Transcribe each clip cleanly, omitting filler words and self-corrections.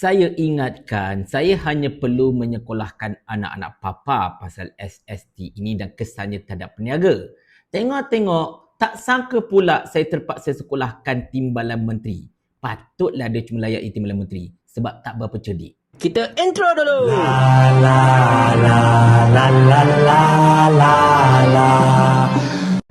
Saya ingatkan, saya hanya perlu menyekolahkan anak-anak papa pasal SST ini dan kesannya terhadap peniaga. Tengok-tengok, tak sangka pula saya terpaksa sekolahkan timbalan menteri. Patutlah dia cuma layak timbalan menteri sebab tak berapa cerdik. Kita intro dulu.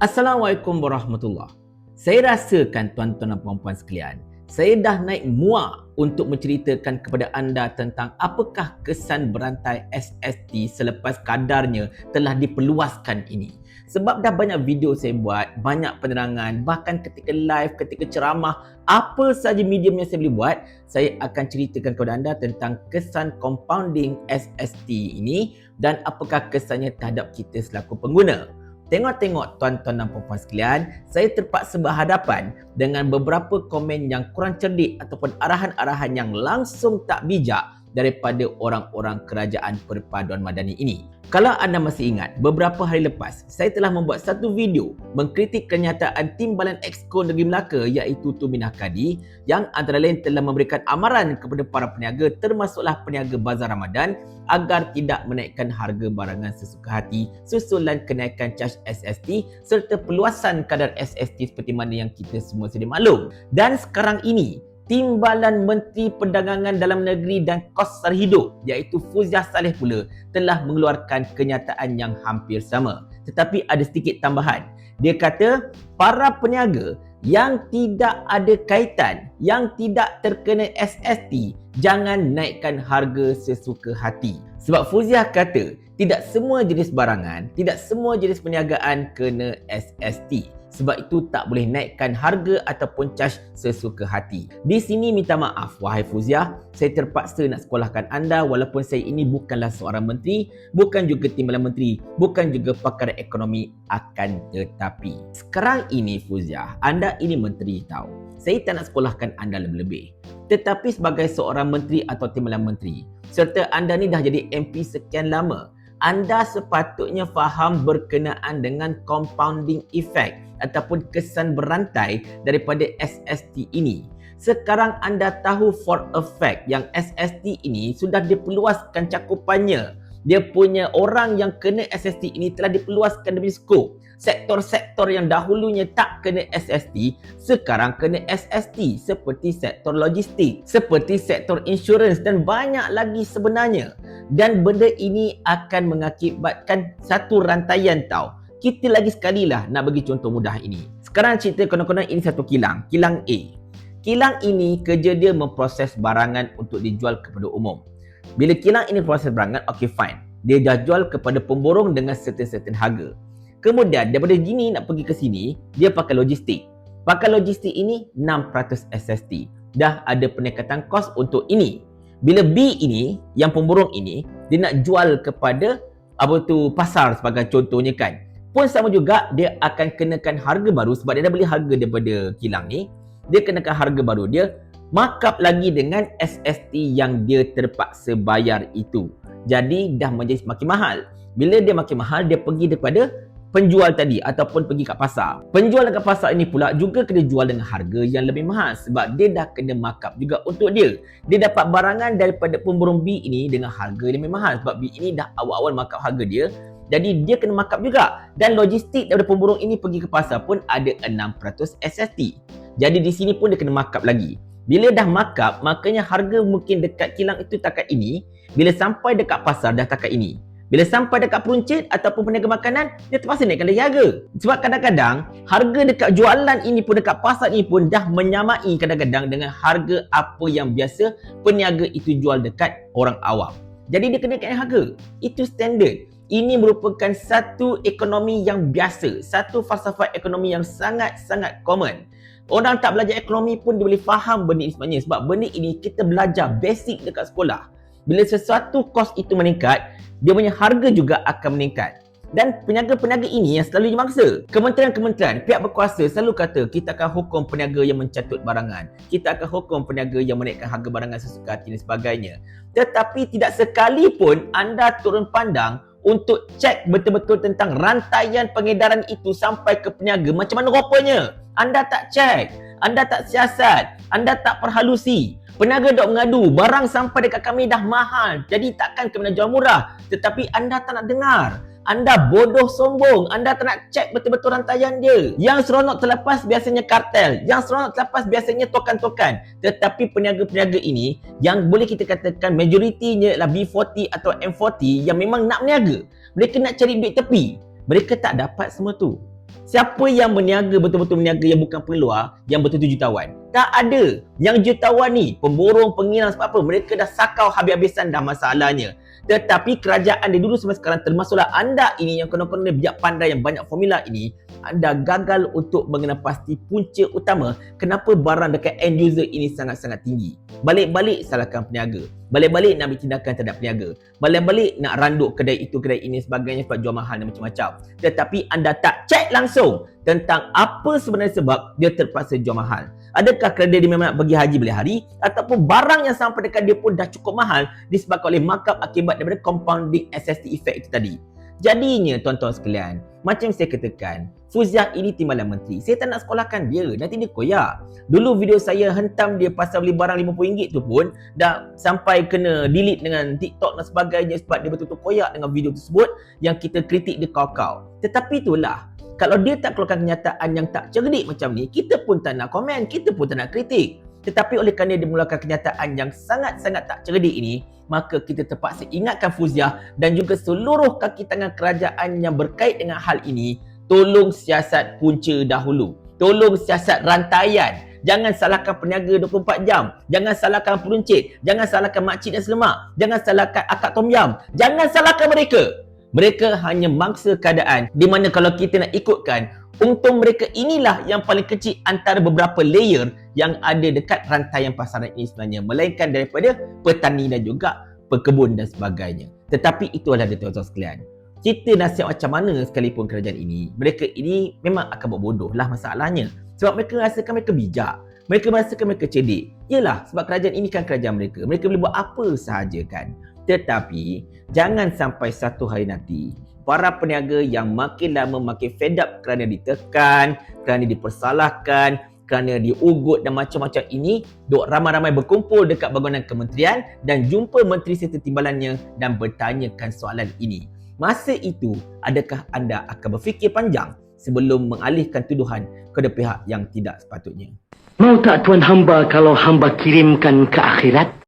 Assalamualaikum warahmatullahi. Saya rasakan tuan-tuan dan puan-puan sekalian, saya dah naik muak untuk menceritakan kepada anda tentang apakah kesan berantai SST selepas kadarnya telah diperluaskan ini. Sebab dah banyak video saya buat, banyak penerangan, bahkan ketika live, ketika ceramah, apa saja medium yang saya boleh buat, saya akan ceritakan kepada anda tentang kesan compounding SST ini dan apakah kesannya terhadap kita selaku pengguna. Tengok-tengok tuan-tuan dan puan-puan sekalian, saya terpaksa berhadapan dengan beberapa komen yang kurang cerdik ataupun arahan-arahan yang langsung tak bijak daripada orang-orang kerajaan perpaduan madani ini. Kalau anda masih ingat, beberapa hari lepas, saya telah membuat satu video mengkritik kenyataan Timbalan Exco Negeri Melaka iaitu Tuminah Kadi yang antara lain telah memberikan amaran kepada para peniaga termasuklah peniaga Bazar Ramadan agar tidak menaikkan harga barangan sesuka hati susulan kenaikan caj SST serta perluasan kadar SST seperti mana yang kita semua sedia maklum. Dan sekarang ini, Timbalan Menteri Perdagangan Dalam Negeri dan Kos Sara Hidup iaitu Fuziah Saleh pula telah mengeluarkan kenyataan yang hampir sama. Tetapi ada sedikit tambahan. Dia kata para peniaga yang tidak ada kaitan, yang tidak terkena SST, jangan naikkan harga sesuka hati. Sebab Fuziah kata tidak semua jenis barangan, tidak semua jenis perniagaan kena SST. Sebab itu tak boleh naikkan harga ataupun caj sesuka hati. Di sini minta maaf wahai Fuziah, saya terpaksa nak sekolahkan anda walaupun saya ini bukanlah seorang menteri, bukan juga timbalan menteri, bukan juga pakar ekonomi, akan tetapi sekarang ini Fuziah, anda ini menteri tahu. Saya tak nak sekolahkan anda lebih-lebih. Tetapi sebagai seorang menteri atau timbalan menteri, serta anda ni dah jadi MP sekian lama, anda sepatutnya faham berkenaan dengan compounding effect ataupun kesan berantai daripada SST ini. Sekarang anda tahu for a fact yang SST ini sudah diperluaskan cakupannya. Dia punya orang yang kena SST ini telah diperluaskan dari skop. Sektor-sektor yang dahulunya tak kena SST, sekarang kena SST seperti sektor logistik, seperti sektor insurans dan banyak lagi sebenarnya. Dan benda ini akan mengakibatkan satu rantaian tau. Kita lagi sekali lah nak bagi contoh mudah ini. Sekarang cerita konon-konon ini satu kilang, kilang A. Kilang ini kerja dia memproses barangan untuk dijual kepada umum. Bila kilang ini proses barangan, okay fine. Dia dah jual kepada pemborong dengan certain harga. Kemudian daripada sini nak pergi ke sini, dia pakai logistik. Pakai logistik ini 6% SST. Dah ada peningkatan kos untuk ini. Bila B ini, yang pemborong ini, dia nak jual kepada pasar sebagai contohnya kan. Pun sama juga dia akan kenakan harga baru sebab dia dah beli harga daripada kilang ni. Dia kenakan harga baru dia, markup lagi dengan SST yang dia terpaksa bayar itu. Jadi dah menjadi semakin mahal. Bila dia makin mahal, dia pergi daripada penjual tadi ataupun pergi kat pasar. Penjual dekat pasar ini pula juga kena jual dengan harga yang lebih mahal sebab dia dah kena markup juga untuk dia. Dia dapat barangan daripada pemborong B ini dengan harga yang lebih mahal sebab B ini dah awal-awal markup harga dia. Jadi dia kena markup juga. Dan logistik daripada pemborong ini pergi ke pasar pun ada 6% SST. Jadi di sini pun dia kena markup lagi. Bila dah markup, makanya harga mungkin dekat kilang itu takat ini. Bila sampai dekat pasar dah takat ini. Bila sampai dekat peruncit ataupun peniaga makanan, dia terpaksa naikkan lagi harga. Sebab kadang-kadang, harga dekat jualan ini pun, dekat pasar ini pun dah menyamai kadang-kadang dengan harga apa yang biasa peniaga itu jual dekat orang awam. Jadi dia kena naikkan harga. Itu standard. Ini merupakan satu ekonomi yang biasa. Satu falsafah ekonomi yang sangat-sangat common. Orang tak belajar ekonomi pun dia boleh faham benda ini sebenarnya. Sebab benda ini kita belajar basic dekat sekolah. Bila sesuatu kos itu meningkat, dia punya harga juga akan meningkat. Dan peniaga-peniaga ini yang selalu dimangsa. Kementerian-kementerian, pihak berkuasa selalu kata kita akan hukum peniaga yang mencatut barangan. Kita akan hukum peniaga yang menaikkan harga barangan sesuka hati dan sebagainya. Tetapi tidak sekali pun anda turun pandang untuk cek betul-betul tentang rantaian pengedaran itu sampai ke peniaga. Macam mana rupanya? Anda tak cek, anda tak siasat, anda tak perhalusi. Peniaga dok mengadu, barang sampai dekat kami dah mahal, jadi takkan kami nak jual murah. Tetapi anda tak nak dengar. Anda bodoh sombong, anda tak nak cek betul-betul rantaian dia. Yang seronok terlepas biasanya kartel, yang seronok terlepas biasanya tokan-tokan. Tetapi peniaga-peniaga ini yang boleh kita katakan majoritinya adalah B40 atau M40 yang memang nak meniaga. Mereka nak cari duit tepi. Mereka tak dapat semua tu. Siapa yang berniaga betul-betul berniaga yang bukan peluar, yang betul-betul jutawan? Tak ada. Yang jutawan ni, pemborong, pengilang sebab apa? Mereka dah sakau habis-habisan dah masalahnya. Tetapi kerajaan dia dulu sampai sekarang, termasuklah anda ini yang kena-kena bijak pandai yang banyak formula ini, anda gagal untuk mengenal pasti punca utama kenapa barang dekat end user ini sangat-sangat tinggi. Balik-balik salahkan peniaga. Balik-balik nak ambil tindakan terhadap peniaga. Balik-balik nak randuk kedai itu, kedai ini sebagainya sebab jual mahal dan macam-macam. Tetapi anda tak cek langsung tentang apa sebenarnya sebab dia terpaksa jual mahal. Adakah kerana dia memang nak pergi haji balik hari, ataupun barang yang sampai dekat dia pun dah cukup mahal disebabkan oleh markup akibat daripada compounding SST effect itu tadi. Jadinya tuan-tuan sekalian, macam saya katakan, Fuziah ini timbalan menteri. Saya tak nak sekolahkan dia, nanti dia koyak. Dulu video saya hentam dia pasal beli barang RM50 tu pun dah sampai kena delete dengan TikTok dan sebagainya sebab dia betul-betul koyak dengan video tersebut yang kita kritik dia kau-kau. Tetapi itulah, kalau dia tak keluarkan kenyataan yang tak cerdik macam ni, kita pun tak nak komen, kita pun tak nak kritik. Tetapi oleh kerana dia mengeluarkan kenyataan yang sangat-sangat tak cerdik ini, maka kita terpaksa ingatkan Fuziah dan juga seluruh kaki tangan kerajaan yang berkait dengan hal ini, tolong siasat punca dahulu. Tolong siasat rantaian. Jangan salahkan peniaga 24 jam. Jangan salahkan peruncit. Jangan salahkan makcik dan selemak. Jangan salahkan akak tom yam. Jangan salahkan mereka. Mereka hanya mangsa keadaan di mana kalau kita nak ikutkan, untung mereka inilah yang paling kecil antara beberapa layer yang ada dekat rantaian pasaran ini sebenarnya, melainkan daripada petani dan juga pekebun dan sebagainya. Tetapi itulah dia tuan-tuan sekalian. Kita nasihat macam mana sekalipun kerajaan ini, mereka ini memang akan buat bodoh lah masalahnya. Sebab mereka rasakan mereka bijak. Mereka merasakan mereka cerdik. Yalah, sebab kerajaan ini kan kerajaan mereka. Mereka boleh buat apa sahaja kan. Tetapi, jangan sampai satu hari nanti, para peniaga yang makin lama makin fed up kerana ditekan, kerana dipersalahkan, kerana diugut dan macam-macam ini, duk ramai-ramai berkumpul dekat bangunan kementerian dan jumpa menteri serta timbalannya dan bertanyakan soalan ini. Masa itu, adakah anda akan berfikir panjang sebelum mengalihkan tuduhan kepada pihak yang tidak sepatutnya? Mau tak tuan hamba kalau hamba kirimkan ke akhirat?